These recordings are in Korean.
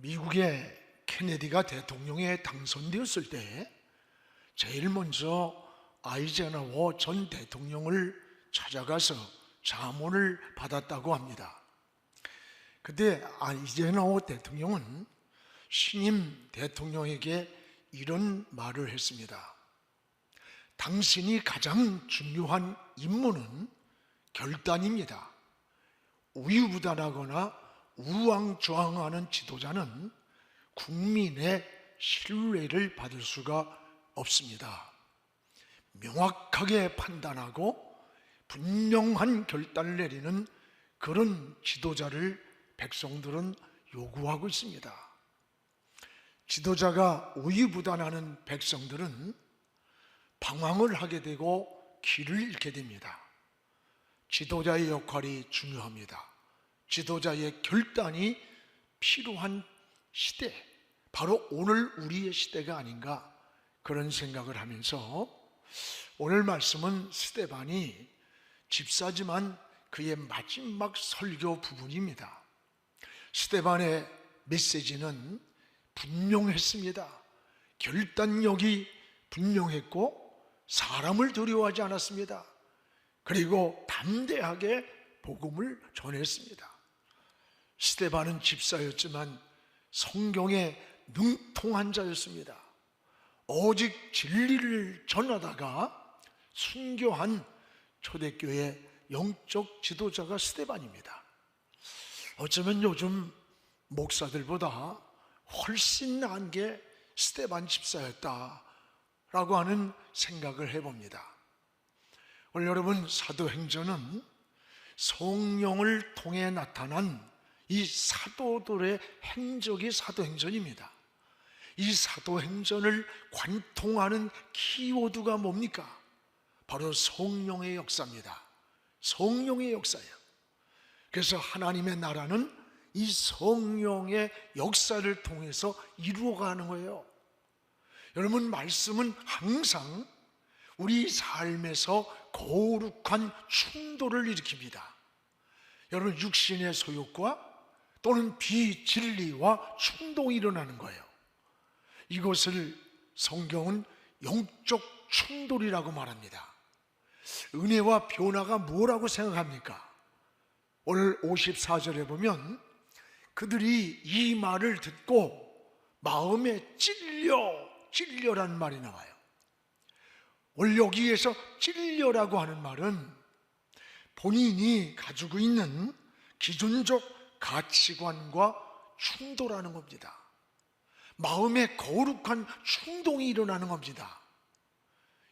미국의 케네디가 대통령에 당선되었을 때 제일 먼저 아이젠하워 전 대통령을 찾아가서 자문을 받았다고 합니다. 그때 아이젠하워 대통령은 신임 대통령에게 이런 말을 했습니다. 당신이 가장 중요한 임무는 결단입니다. 우유부단하거나 우왕좌왕하는 지도자는 국민의 신뢰를 받을 수가 없습니다. 명확하게 판단하고 분명한 결단을 내리는 그런 지도자를 백성들은 요구하고 있습니다. 지도자가 우유부단하는 백성들은 방황을 하게 되고 길을 잃게 됩니다. 지도자의 역할이 중요합니다. 지도자의 결단이 필요한 시대, 바로 오늘 우리의 시대가 아닌가 그런 생각을 하면서 오늘 말씀은 스데반이 집사지만 그의 마지막 설교 부분입니다. 스데반의 메시지는 분명했습니다. 결단력이 분명했고 사람을 두려워하지 않았습니다. 그리고 담대하게 복음을 전했습니다. 스데반은 집사였지만 성경에 능통한 자였습니다. 오직 진리를 전하다가 순교한 초대교회 영적 지도자가 스데반입니다. 어쩌면 요즘 목사들보다 훨씬 나은 게 스데반 집사였다라고 하는 생각을 해봅니다. 오늘 여러분, 사도행전은 성령을 통해 나타난 이 사도들의 행적이 사도행전입니다. 이 사도행전을 관통하는 키워드가 뭡니까? 바로 성령의 역사입니다. 성령의 역사예요. 그래서 하나님의 나라는 이 성령의 역사를 통해서 이루어가는 거예요. 여러분, 말씀은 항상 우리 삶에서 거룩한 충돌을 일으킵니다. 여러분, 육신의 소욕과 또는 비진리와 충동이 일어나는 거예요. 이것을 성경은 영적 충돌이라고 말합니다. 은혜와 변화가 뭐라고 생각합니까? 오늘 54절에 보면 그들이 이 말을 듣고 마음에 찔려라는 말이 나와요. 오늘 여기에서 찔려라고 하는 말은 본인이 가지고 있는 기존적 가치관과 충돌하는 겁니다. 마음에 거룩한 충동이 일어나는 겁니다.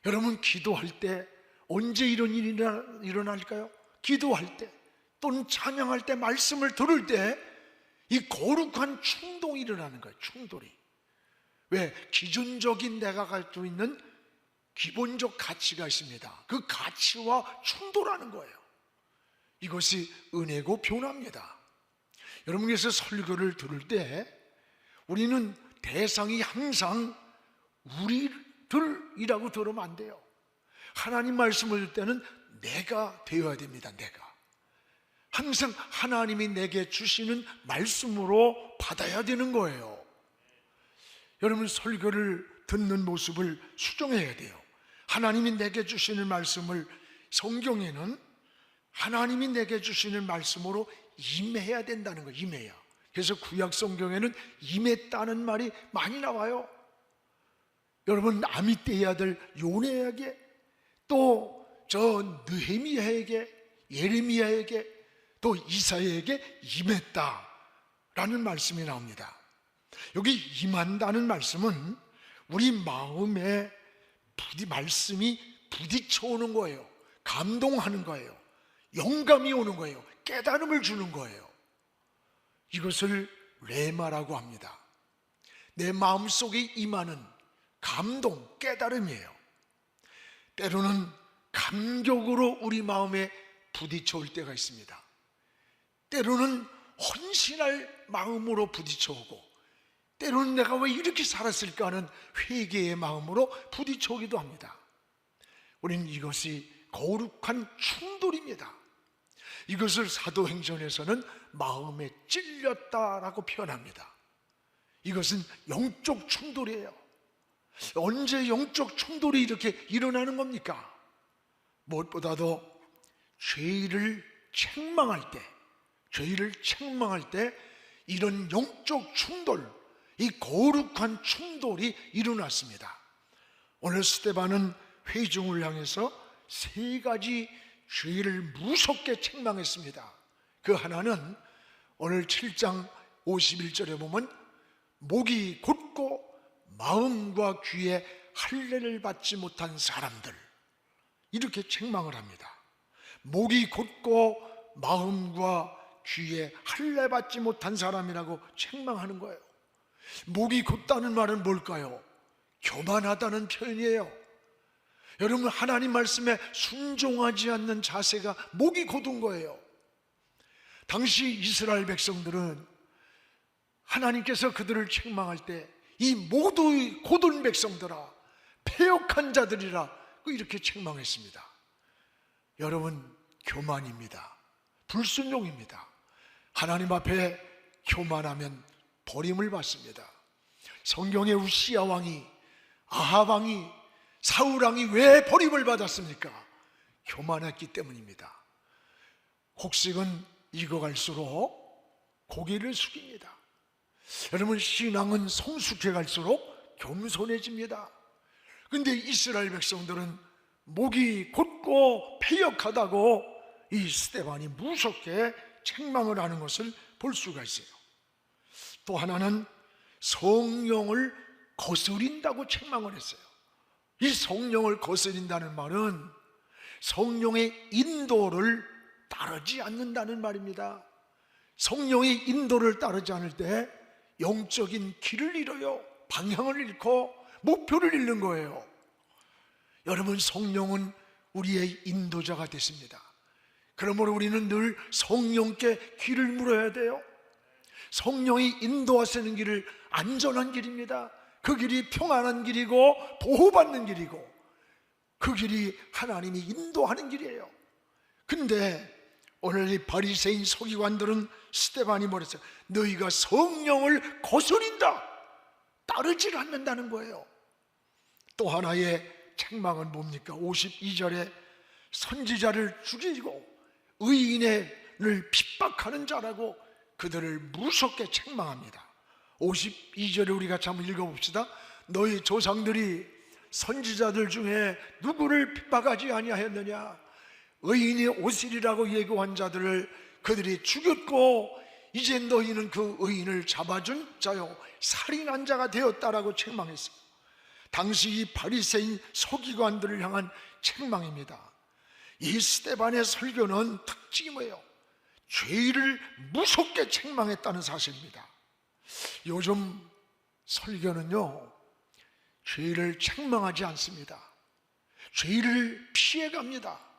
여러분, 기도할 때 언제 이런 일이 일어날까요? 기도할 때 또는 찬양할 때, 말씀을 들을 때 이 거룩한 충동이 일어나는 거예요. 충돌이. 왜? 기존적인 내가 가지고 있는 기본적 가치가 있습니다. 그 가치와 충돌하는 거예요. 이것이 은혜고 변화입니다. 여러분께서 설교를 들을 때 우리는 대상이 항상 우리들이라고 들으면 안 돼요. 하나님 말씀을 들을 때는 내가 되어야 됩니다. 내가 항상 하나님이 내게 주시는 말씀으로 받아야 되는 거예요. 여러분, 설교를 듣는 모습을 수정해야 돼요. 하나님이 내게 주시는 말씀을, 성경에는 하나님이 내게 주시는 말씀으로 임해야 된다는 거예요. 임해야. 그래서 구약 성경에는 임했다는 말이 많이 나와요. 여러분, 아미떼의 아들 요네에게, 또 저 느헤미야에게, 예레미야에게, 또 이사야에게 임했다라는 말씀이 나옵니다. 여기 임한다는 말씀은 우리 마음에 말씀이 부딪혀 오는 거예요. 감동하는 거예요. 영감이 오는 거예요. 깨달음을 주는 거예요. 이것을 레마라고 합니다. 내 마음속에 임하는 감동, 깨달음이에요. 때로는 감격으로 우리 마음에 부딪혀 올 때가 있습니다. 때로는 헌신할 마음으로 부딪혀 오고, 때로는 내가 왜 이렇게 살았을까 하는 회개의 마음으로 부딪혀 오기도 합니다. 우리는 이것이 거룩한 충돌입니다. 이것을 사도행전에서는 마음에 찔렸다라고 표현합니다. 이것은 영적 충돌이에요. 언제 영적 충돌이 이렇게 일어나는 겁니까? 무엇보다도 죄를 책망할 때 이런 영적 충돌, 이 거룩한 충돌이 일어났습니다. 오늘 스데반은 회중을 향해서 세 가지 죄를 무섭게 책망했습니다. 그 하나는 오늘 7장 51절에 보면 목이 곧고 마음과 귀에 할례를 받지 못한 사람들, 이렇게 책망을 합니다. 목이 곧고 마음과 귀에 할례 받지 못한 사람이라고 책망하는 거예요. 목이 곧다는 말은 뭘까요? 교만하다는 표현이에요. 여러분, 하나님 말씀에 순종하지 않는 자세가 목이 곧은 거예요. 당시 이스라엘 백성들은 하나님께서 그들을 책망할 때 이 모두 곧은 백성들아, 패역한 자들이라 이렇게 책망했습니다. 여러분, 교만입니다. 불순종입니다. 하나님 앞에 교만하면 버림을 받습니다. 성경의 우시야 왕이, 아합 왕이, 사울 왕이 왜 버림을 받았습니까? 교만했기 때문입니다. 곡식은 익어갈수록 고개를 숙입니다. 여러분, 신앙은 성숙해 갈수록 겸손해집니다. 그런데 이스라엘 백성들은 목이 곧고 패역하다고 이 스데반이 무섭게 책망을 하는 것을 볼 수가 있어요. 또 하나는 성령을 거스린다고 책망을 했어요. 이 성령을 거스린다는 말은 성령의 인도를 따르지 않는다는 말입니다. 성령의 인도를 따르지 않을 때 영적인 길을 잃어요. 방향을 잃고 목표를 잃는 거예요. 여러분, 성령은 우리의 인도자가 됐습니다. 그러므로 우리는 늘 성령께 길을 물어야 돼요. 성령이 인도하시는 길을 안전한 길입니다. 그 길이 평안한 길이고 보호받는 길이고, 그 길이 하나님이 인도하는 길이에요. 근데 오늘 이 바리새인 서기관들은 스데반이 뭐랬어요? 너희가 성령을 거스린다, 따르질 않는다는 거예요. 또 하나의 책망은 뭡니까? 52절에 선지자를 죽이고 의인을 핍박하는 자라고 그들을 무섭게 책망합니다. 52절에 우리가 한번 읽어봅시다. 너희 조상들이 선지자들 중에 누구를 핍박하지 아니하였느냐? 의인이 오시리라고 예고한 자들을 그들이 죽였고 이제 너희는 그 의인을 잡아준 자요 살인한 자가 되었다라고 책망했어요. 당시 이 바리새인 서기관들을 향한 책망입니다. 이 스데반의 설교는 특징이 뭐예요? 죄를 무섭게 책망했다는 사실입니다. 요즘 설교는요, 죄를 책망하지 않습니다. 죄를 피해갑니다.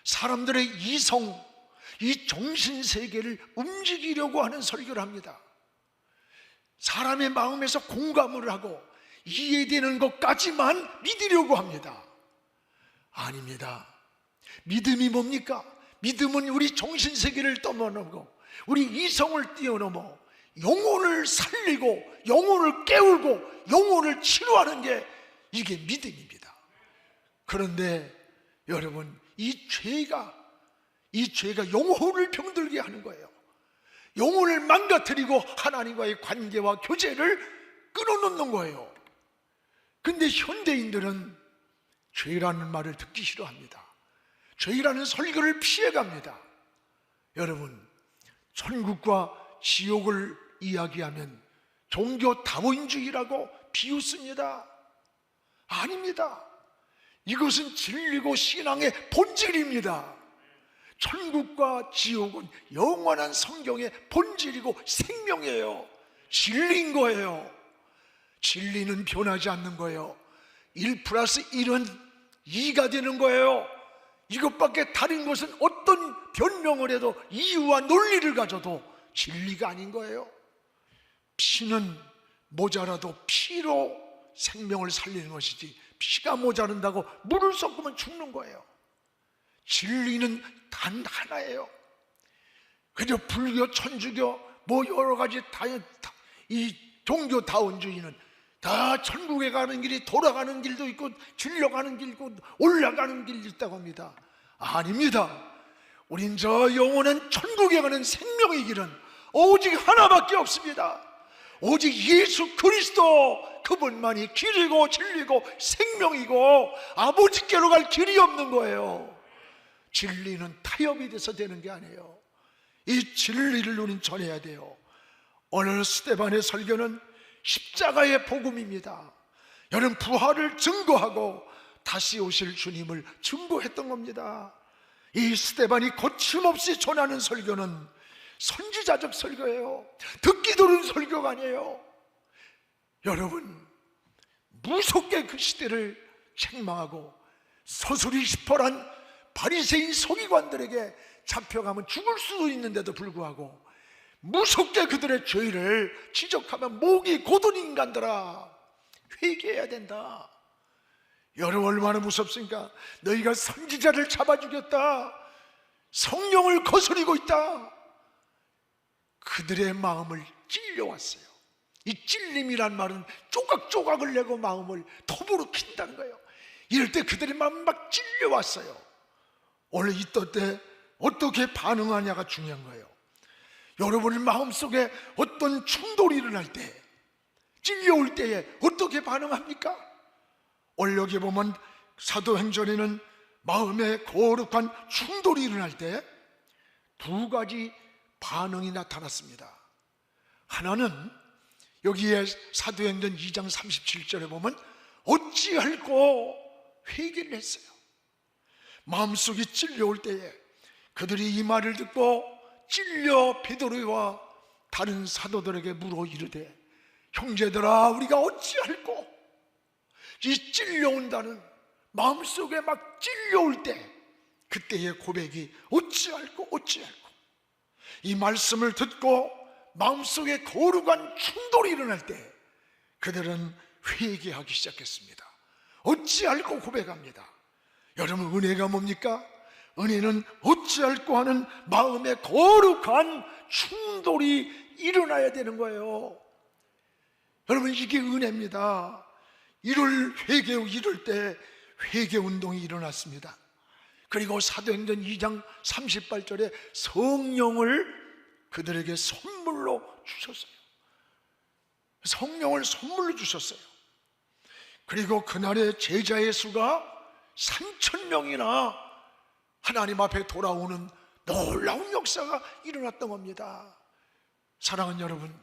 사람들의 이성, 이 정신세계를 움직이려고 하는 설교를 합니다. 사람의 마음에서 공감을 하고 이해되는 것까지만 믿으려고 합니다. 아닙니다. 믿음이 뭡니까? 믿음은 우리 정신세계를 떠넘고 우리 이성을 뛰어넘어 영혼을 살리고 영혼을 깨우고 영혼을 치료하는 게 이게 믿음입니다. 그런데 여러분, 이 죄가 영혼을 병들게 하는 거예요. 영혼을 망가뜨리고 하나님과의 관계와 교제를 끊어놓는 거예요. 근데 현대인들은 죄라는 말을 듣기 싫어합니다. 죄라는 설교를 피해갑니다. 여러분, 천국과 지옥을 이야기하면 종교 다원주의라고 비웃습니다. 아닙니다. 이것은 진리고 신앙의 본질입니다. 천국과 지옥은 영원한 성경의 본질이고 생명이에요. 진리인 거예요. 진리는 변하지 않는 거예요. 1+1은 2가 되는 거예요. 이것밖에 다른 것은 어떤 변명을 해도 이유와 논리를 가져도 진리가 아닌 거예요. 피는 모자라도 피로 생명을 살리는 것이지, 피가 모자른다고 물을 섞으면 죽는 거예요. 진리는 단 하나예요. 그저 불교, 천주교, 뭐 여러 가지 이 종교다원주의는 다 천국에 가는 길이 돌아가는 길도 있고 질려가는 길이고 올라가는 길이 있다고 합니다. 아닙니다. 우린 저 영원한 천국에 가는 생명의 길은 오직 하나밖에 없습니다. 오직 예수 그리스도, 그분만이 길이고 진리고 생명이고 아버지께로 갈 길이 없는 거예요. 진리는 타협이 돼서 되는 게 아니에요. 이 진리를 우린 전해야 돼요. 오늘 스데반의 설교는 십자가의 복음입니다. 여러분, 부활을 증거하고 다시 오실 주님을 증거했던 겁니다. 이 스데반이 거침없이 전하는 설교는 선지자적 설교예요. 듣기 들은 설교가 아니에요. 여러분, 무섭게 그 시대를 책망하고 서술이 시퍼란 바리새인 서기관들에게 잡혀가면 죽을 수도 있는데도 불구하고 무섭게 그들의 죄를 지적하면 목이 곧은 인간들아, 회개해야 된다. 여러분, 얼마나 무섭습니까? 너희가 선지자를 잡아 죽였다, 성령을 거스리고 있다. 그들의 마음을 찔려왔어요. 이 찔림이란 말은 조각조각을 내고 마음을 톱으로 킨다는 거예요. 이럴 때 그들의 마음이 막 찔려왔어요. 오늘 이때 때 어떻게 반응하냐가 중요한 거예요. 여러분의 마음속에 어떤 충돌이 일어날 때, 찔려올 때에 어떻게 반응합니까? 오늘 여기 보면 사도행전에는 마음에 거룩한 충돌이 일어날 때 두 가지 반응이 나타났습니다. 하나는 여기에 사도행전 2장 37절에 보면 어찌할꼬 회개를 했어요. 마음속이 찔려올 때에 그들이 이 말을 듣고 찔려 베드로와 다른 사도들에게 물어 이르되, 형제들아, 우리가 어찌할꼬? 이 찔려온다는, 마음속에 막 찔려올 때 그때의 고백이 어찌할꼬 어찌할꼬. 이 말씀을 듣고 마음속에 거룩한 충돌이 일어날 때 그들은 회개하기 시작했습니다. 어찌할꼬 고백합니다. 여러분, 은혜가 뭡니까? 은혜는 어찌할꼬 하는 마음의 거룩한 충돌이 일어나야 되는 거예요. 여러분, 이게 은혜입니다. 이럴 때 회개운동이 일어났습니다. 그리고 사도행전 2장 38절에 성령을 그들에게 선물로 주셨어요. 성령을 선물로 주셨어요. 그리고 그날의 제자의 수가 3,000명이나 하나님 앞에 돌아오는 놀라운 역사가 일어났던 겁니다. 사랑하는 여러분,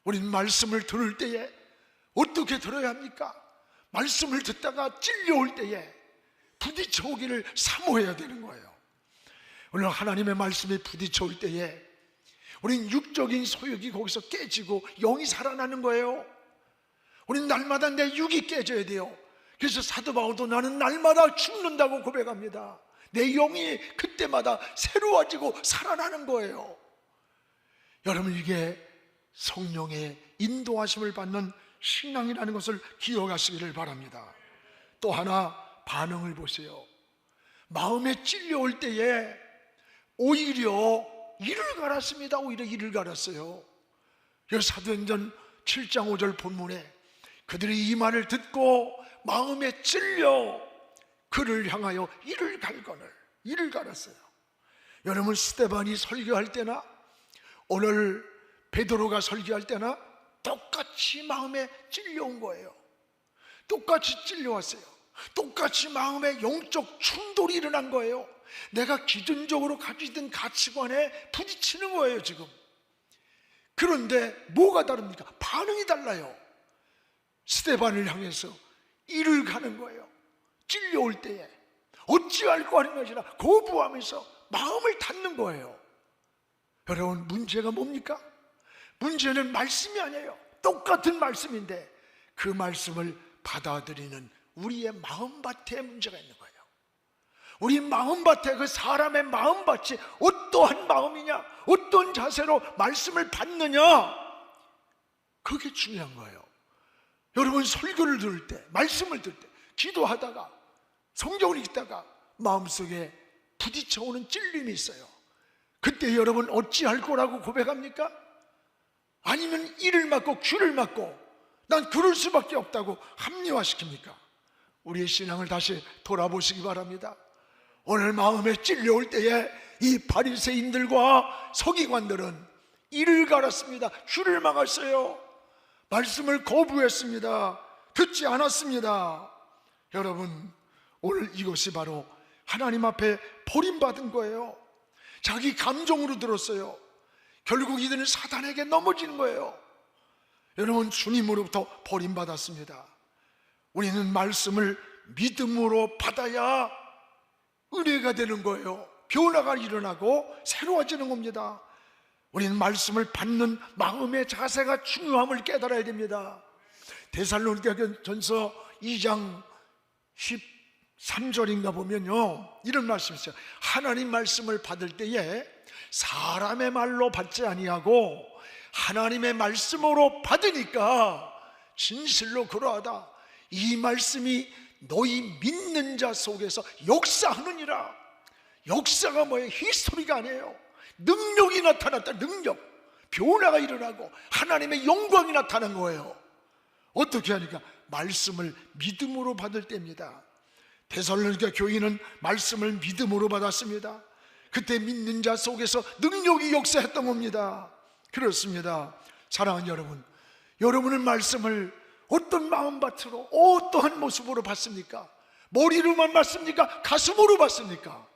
우린 말씀을 들을 때에 어떻게 들어야 합니까? 말씀을 듣다가 찔려올 때에 부딪혀 오기를 사모해야 되는 거예요. 오늘 하나님의 말씀에 부딪혀 올 때에 우린 육적인 소욕이 거기서 깨지고 영이 살아나는 거예요. 우린 날마다 내 육이 깨져야 돼요. 그래서 사도 바울도 나는 날마다 죽는다고 고백합니다. 내 영이 그때마다 새로워지고 살아나는 거예요. 여러분, 이게 성령의 인도하심을 받는 신앙이라는 것을 기억하시기를 바랍니다. 또 하나 반응을 보세요. 마음에 찔려올 때에 오히려 이를 갈았습니다. 오히려 이를 갈았어요. 사도행전 7장 5절 본문에 그들이 이 말을 듣고 마음에 찔려 그를 향하여 이를 갈거늘, 이를 갈았어요. 여러분, 스데반이 설교할 때나 오늘 베드로가 설교할 때나 똑같이 마음에 찔려온 거예요. 똑같이 찔려왔어요. 똑같이 마음에 영적 충돌이 일어난 거예요. 내가 기준적으로 가지던 가치관에 부딪히는 거예요 지금. 그런데 뭐가 다릅니까? 반응이 달라요. 스데반을 향해서 이를 가는 거예요. 찔려올 때에 어찌할꼬 하는 것이 아니라 거부하면서 마음을 닫는 거예요. 여러분, 문제가 뭡니까? 문제는 말씀이 아니에요. 똑같은 말씀인데 그 말씀을 받아들이는 우리의 마음밭에 문제가 있는 거예요. 우리 마음밭에, 그 사람의 마음밭이 어떠한 마음이냐, 어떤 자세로 말씀을 받느냐, 그게 중요한 거예요. 여러분, 설교를 들을 때, 말씀을 들을 때, 기도하다가 성경을 읽다가 마음속에 부딪혀오는 찔림이 있어요. 그때 여러분 어찌할 거라고 고백합니까? 아니면 이를 맞고 귀를 맞고 난 그럴 수밖에 없다고 합리화시킵니까? 우리의 신앙을 다시 돌아보시기 바랍니다. 오늘 마음에 찔려올 때에 이 바리새인들과 서기관들은 이를 갈았습니다. 귀를 막았어요. 말씀을 거부했습니다. 듣지 않았습니다. 여러분, 오늘 이것이 바로 하나님 앞에 버림받은 거예요. 자기 감정으로 들었어요. 결국 이들은 사단에게 넘어지는 거예요. 여러분, 주님으로부터 버림받았습니다. 우리는 말씀을 믿음으로 받아야 은혜가 되는 거예요. 변화가 일어나고 새로워지는 겁니다. 우리는 말씀을 받는 마음의 자세가 중요함을 깨달아야 됩니다. 데살로니가전서 2장 13절인가 보면요, 이런 말씀이 있어요. 하나님 말씀을 받을 때에 사람의 말로 받지 아니하고 하나님의 말씀으로 받으니까 진실로 그러하다. 이 말씀이 너희 믿는 자 속에서 역사하느니라. 역사가 뭐예요? 히스토리가 아니에요. 능력이 나타났다. 능력, 변화가 일어나고 하나님의 영광이 나타난 거예요. 어떻게 하니까? 말씀을 믿음으로 받을 때입니다. 데살로니가 교인은 말씀을 믿음으로 받았습니다. 그때 믿는 자 속에서 능력이 역사했던 겁니다. 그렇습니다. 사랑하는 여러분, 여러분은 말씀을 어떤 마음밭으로, 어떠한 모습으로 받습니까? 머리로만 받습니까? 가슴으로 받습니까?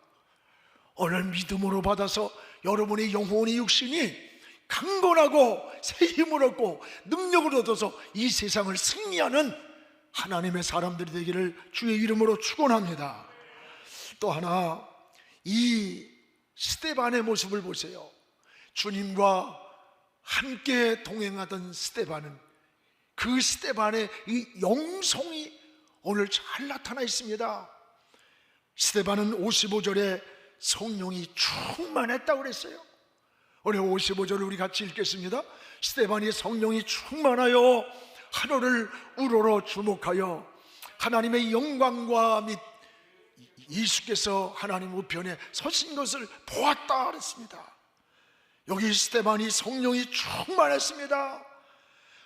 오늘 믿음으로 받아서 여러분의 영혼의 육신이 강건하고 새 힘을 얻고 능력을 얻어서 이 세상을 승리하는 하나님의 사람들이 되기를 주의 이름으로 축원합니다. 또 하나, 이 스데반의 모습을 보세요. 주님과 함께 동행하던 스데반은, 그 스데반의 이 영성이 오늘 잘 나타나 있습니다. 스데반은 55절에 성령이 충만했다고 그랬어요. 오늘 55절을 우리 같이 읽겠습니다. 스데반이 성령이 충만하여 하늘을 우러러 주목하여 하나님의 영광과 및 예수께서 하나님 우편에 서신 것을 보았다 그랬습니다. 여기 스데반이 성령이 충만했습니다.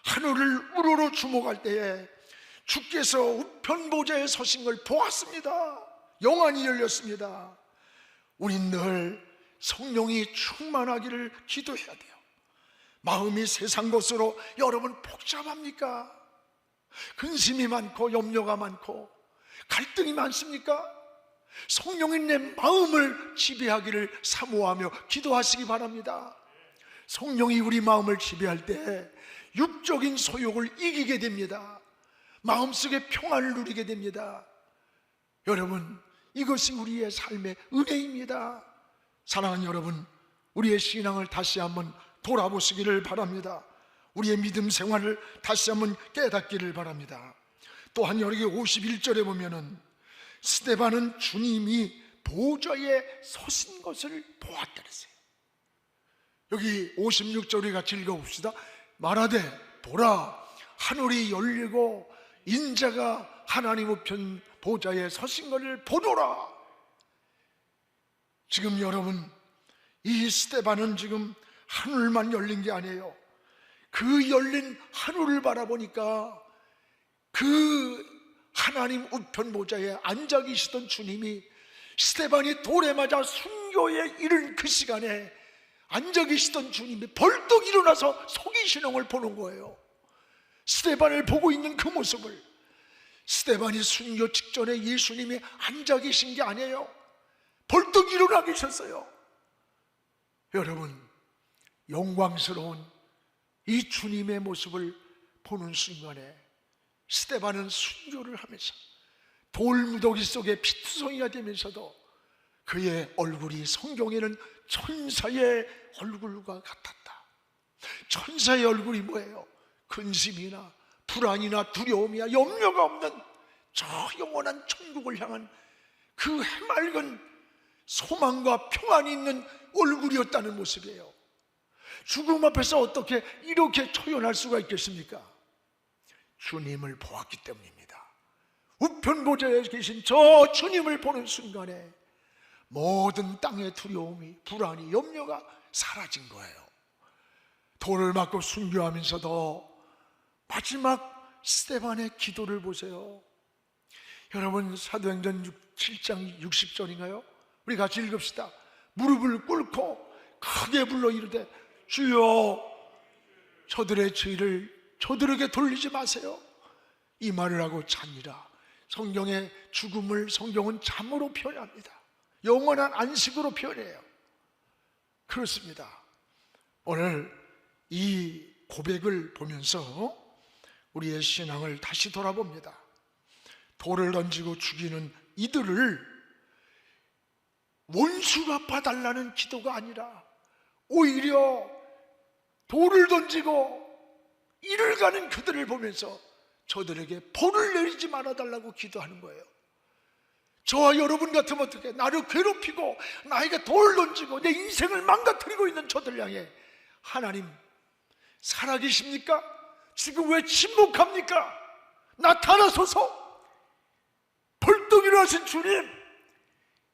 하늘을 우러러 주목할 때에 주께서 우편 보좌에 서신 걸 보았습니다. 영안이 열렸습니다. 우린 늘 성령이 충만하기를 기도해야 돼요. 마음이 세상 것으로 여러분 복잡합니까? 근심이 많고 염려가 많고 갈등이 많습니까? 성령이 내 마음을 지배하기를 사모하며 기도하시기 바랍니다. 성령이 우리 마음을 지배할 때 육적인 소욕을 이기게 됩니다. 마음속에 평안을 누리게 됩니다. 여러분, 이것이 우리의 삶의 은혜입니다. 사랑하는 여러분, 우리의 신앙을 다시 한번 돌아보시기를 바랍니다. 우리의 믿음 생활을 다시 한번 깨닫기를 바랍니다. 또한 여기 51절에 보면은 스데반은 주님이 보좌에 서신 것을 보았다 그랬어요. 여기 56절을 같이 읽어봅시다. 말하되 보라, 하늘이 열리고 인자가 하나님 우편 보좌에 서신 것을 보노라. 지금 여러분, 이 스데반은 지금 하늘만 열린 게 아니에요. 그 열린 하늘을 바라보니까 그 하나님 우편 보좌에 앉아 계시던 주님이 스데반이 돌에 맞아 순교에 이른 그 시간에 앉아 계시던 주님이 벌떡 일어나서 서기신앙을 보는 거예요. 스데반을 보고 있는 그 모습을, 스데반이 순교 직전에 예수님이 앉아 계신 게 아니에요. 벌떡 일어나 계셨어요. 여러분, 영광스러운 이 주님의 모습을 보는 순간에 스데반은 순교를 하면서 돌무더기 속에 피투성이가 되면서도 그의 얼굴이 성경에는 천사의 얼굴과 같았다. 천사의 얼굴이 뭐예요? 근심이나 불안이나 두려움이나 염려가 없는 저 영원한 천국을 향한 그 해맑은 소망과 평안이 있는 얼굴이었다는 모습이에요. 죽음 앞에서 어떻게 이렇게 초연할 수가 있겠습니까? 주님을 보았기 때문입니다. 우편 보좌에 계신 저 주님을 보는 순간에 모든 땅의 두려움이, 불안이, 염려가 사라진 거예요. 돌을 맞고 순교하면서도 마지막 스데반의 기도를 보세요. 여러분, 사도행전 7장 60절인가요? 우리 같이 읽읍시다. 무릎을 꿇고 크게 불러 이르되 주여 저들의 죄를 저들에게 돌리지 마세요. 이 말을 하고 자니라. 성경의 죽음을 성경은 잠으로 표현합니다. 영원한 안식으로 표현해요. 그렇습니다. 오늘 이 고백을 보면서 우리의 신앙을 다시 돌아봅니다. 돌을 던지고 죽이는 이들을 원수가 봐달라는 기도가 아니라 오히려 돌을 던지고 이를 가는 그들을 보면서 저들에게 벌을 내리지 말아달라고 기도하는 거예요. 저와 여러분 같으면 어떻게, 나를 괴롭히고 나에게 돌을 던지고 내 인생을 망가뜨리고 있는 저들 향해 하나님 살아계십니까? 지금 왜 침묵합니까? 나타나소서. 벌떡 일어나신 주님,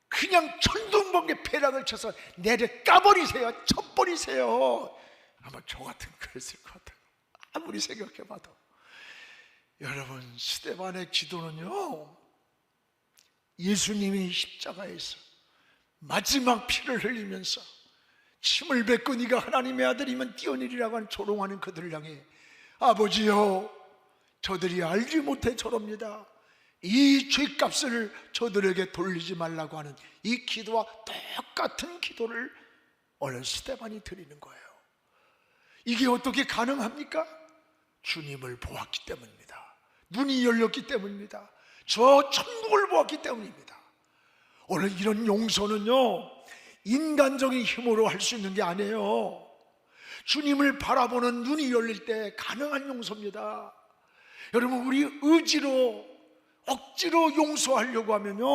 그냥 천둥번개 폐락을 쳐서 내려 까버리세요. 쳐버리세요. 아마 저 같은 그랬을 것 같아요. 아무리 생각해봐도. 여러분, 스데반의 기도는요, 예수님이 십자가에서 마지막 피를 흘리면서 침을 뱉고 네가 하나님의 아들이면 뛰어내리라고 하는 조롱하는 그들을 향해 아버지요, 저들이 알지 못해 저럽니다. 이 죄값을 저들에게 돌리지 말라고 하는 이 기도와 똑같은 기도를 오늘 스데반이 드리는 거예요. 이게 어떻게 가능합니까? 주님을 보았기 때문입니다. 눈이 열렸기 때문입니다. 저 천국을 보았기 때문입니다. 오늘 이런 용서는요, 인간적인 힘으로 할 수 있는 게 아니에요. 주님을 바라보는 눈이 열릴 때 가능한 용서입니다. 여러분, 우리 의지로 억지로 용서하려고 하면요,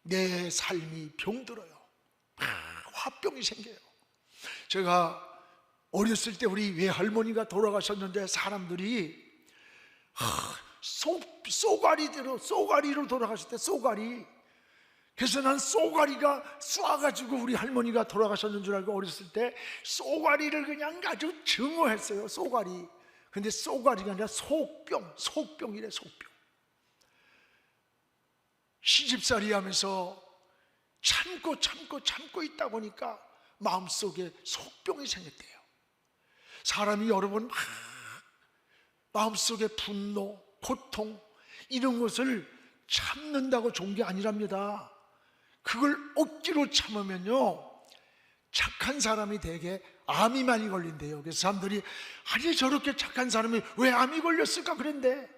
내 삶이 병들어요. 화병이 생겨요. 제가 어렸을 때 우리 외할머니가 돌아가셨는데 사람들이 쏘가리로 돌아가실 때, 쏘가리. 그래서 난 쏘가리가 쏴가지고 우리 할머니가 돌아가셨는 줄 알고 어렸을 때 쏘가리를 그냥 아주 증오했어요. 쏘가리. 근데 쏘가리가 아니라 속병이래. 속병. 시집살이 하면서 참고 있다 보니까 마음속에 속병이 생겼대요. 사람이 여러 번 막 마음속에 분노, 고통 이런 것을 참는다고 좋은 게 아니랍니다. 그걸 억지로 참으면요, 착한 사람이 되게 암이 많이 걸린대요. 그래서 사람들이 아니 저렇게 착한 사람이 왜 암이 걸렸을까 그랬는데,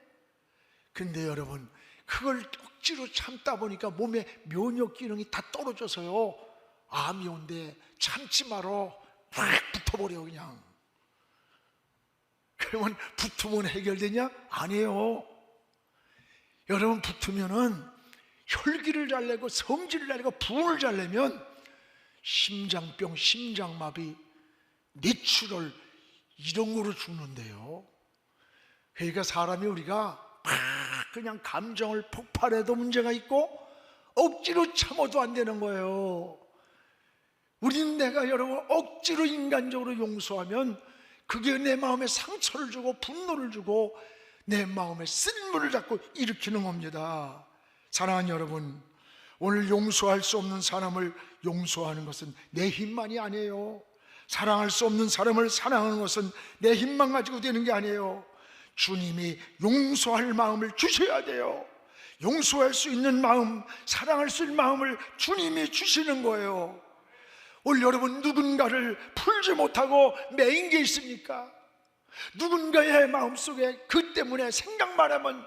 근데 여러분, 그걸 억지로 참다 보니까 몸에 면역 기능이 다 떨어져서요, 암이 온대. 참지 말어. 확 붙어버려 그냥. 그러면 붙으면 해결되냐? 아니에요. 여러분, 붙으면은 혈기를 잘 내고 성질을 잘 내고 분을 잘 내면 심장병, 심장마비, 뇌출혈 이런 거로 죽는데요. 그러니까 사람이 우리가 그냥 감정을 폭발해도 문제가 있고 억지로 참아도 안 되는 거예요. 우리는 내가 여러분 억지로 인간적으로 용서하면 그게 내 마음에 상처를 주고 분노를 주고 내 마음에 쓸모를 자꾸 일으키는 겁니다. 사랑하는 여러분, 오늘 용서할 수 없는 사람을 용서하는 것은 내 힘만이 아니에요. 사랑할 수 없는 사람을 사랑하는 것은 내 힘만 가지고 되는 게 아니에요. 주님이 용서할 마음을 주셔야 돼요. 용서할 수 있는 마음, 사랑할 수 있는 마음을 주님이 주시는 거예요. 오늘 여러분, 누군가를 풀지 못하고 매인 게 있습니까? 누군가의 마음속에 그 때문에 생각만 하면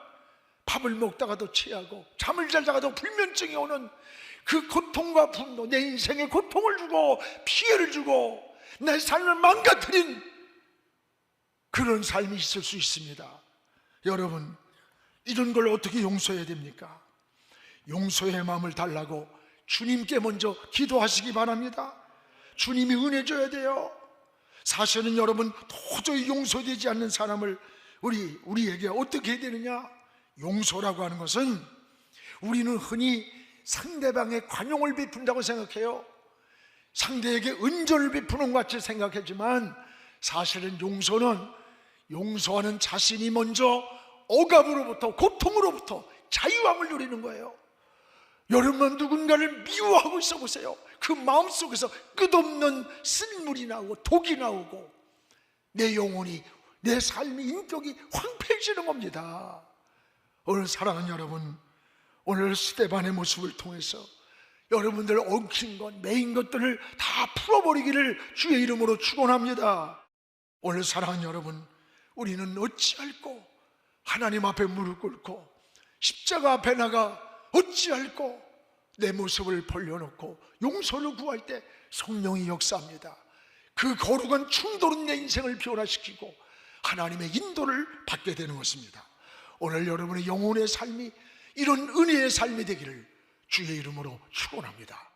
밥을 먹다가도 취하고 잠을 자다가도 불면증이 오는 그 고통과 분노, 내 인생에 고통을 주고 피해를 주고 내 삶을 망가뜨린 그런 삶이 있을 수 있습니다. 여러분, 이런 걸 어떻게 용서해야 됩니까? 용서의 마음을 달라고 주님께 먼저 기도하시기 바랍니다. 주님이 은혜 줘야 돼요. 사실은 여러분, 도저히 용서되지 않는 사람을 우리에게 어떻게 해야 되느냐? 용서라고 하는 것은 우리는 흔히 상대방의 관용을 베푼다고 생각해요. 상대에게 은전을 베푸는 것 같이 생각하지만 사실은 용서하는 자신이 먼저 억압으로부터, 고통으로부터 자유함을 누리는 거예요. 여러분은 누군가를 미워하고 있어 보세요. 그 마음속에서 끝없는 쓴물이 나오고 독이 나오고 내 영혼이, 내 삶의 인격이 황폐해지는 겁니다. 오늘 사랑하는 여러분, 오늘 스데반의 모습을 통해서 여러분들 엉킨 것, 매인 것들을 다 풀어버리기를 주의 이름으로 축원합니다. 오늘 사랑하는 여러분, 우리는 어찌할꼬 하나님 앞에 무릎 꿇고 십자가 앞에 나가 어찌할꼬 내 모습을 벌려놓고 용서를 구할 때 성령이 역사합니다. 그 거룩한 충돌은 내 인생을 변화시키고 하나님의 인도를 받게 되는 것입니다. 오늘 여러분의 영혼의 삶이 이런 은혜의 삶이 되기를 주의 이름으로 축원합니다.